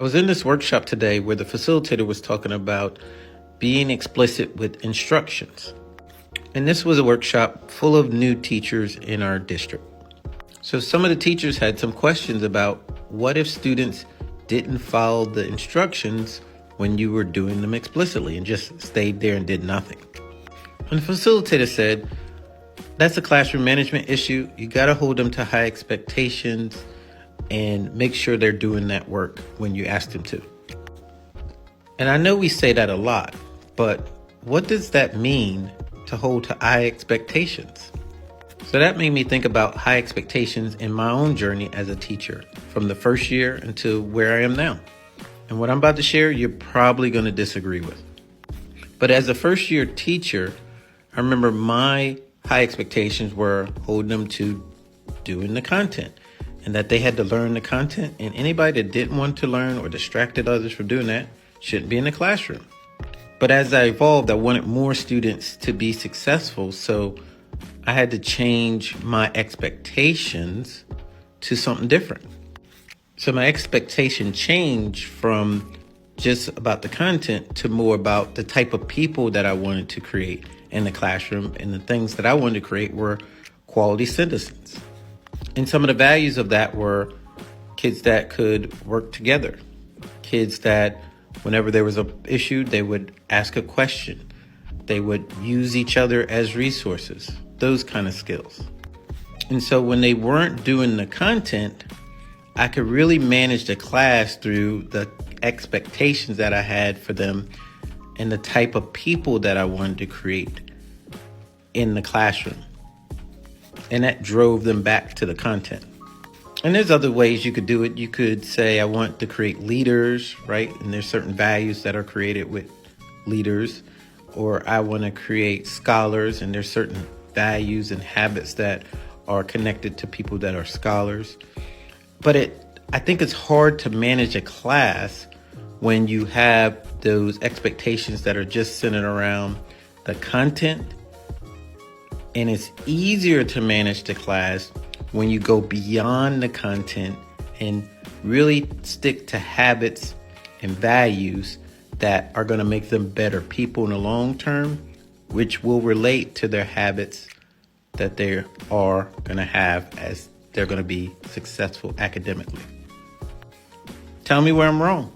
I was in this workshop today where the facilitator was talking about being explicit with instructions. And this was a workshop full of new teachers in our district. So some of the teachers had some questions about what if students didn't follow the instructions when you were doing them explicitly and just stayed there and did nothing. And the facilitator said, that's a classroom management issue. You got to hold them to high expectations and make sure they're doing that work when you ask them to. And I know we say that a lot, but what does that mean to hold to high expectations? So that made me think about high expectations in my own journey as a teacher from the first year until where I am now. And what I'm about to share, you're probably going to disagree with. But as a first year teacher, I remember my high expectations were holding them to doing the content and that they had to learn the content, and anybody that didn't want to learn or distracted others from doing that shouldn't be in the classroom. But as I evolved, I wanted more students to be successful, so I had to change my expectations to something different. So my expectation changed from just about the content to more about the type of people that I wanted to create in the classroom, and the things that I wanted to create were quality citizens. And some of the values of that were kids that could work together, kids that whenever there was an issue, they would ask a question, they would use each other as resources, those kind of skills. And so when they weren't doing the content, I could really manage the class through the expectations that I had for them and the type of people that I wanted to create in the classroom. And that drove them back to the content. And there's other ways you could do it. You could say, I want to create leaders, right? And there's certain values that are created with leaders. Or I want to create scholars, and there's certain values and habits that are connected to people that are scholars. But I think it's hard to manage a class when you have those expectations that are just centered around the content. And it's easier to manage the class when you go beyond the content and really stick to habits and values that are going to make them better people in the long term, which will relate to their habits that they are going to have as they're going to be successful academically. Tell me where I'm wrong.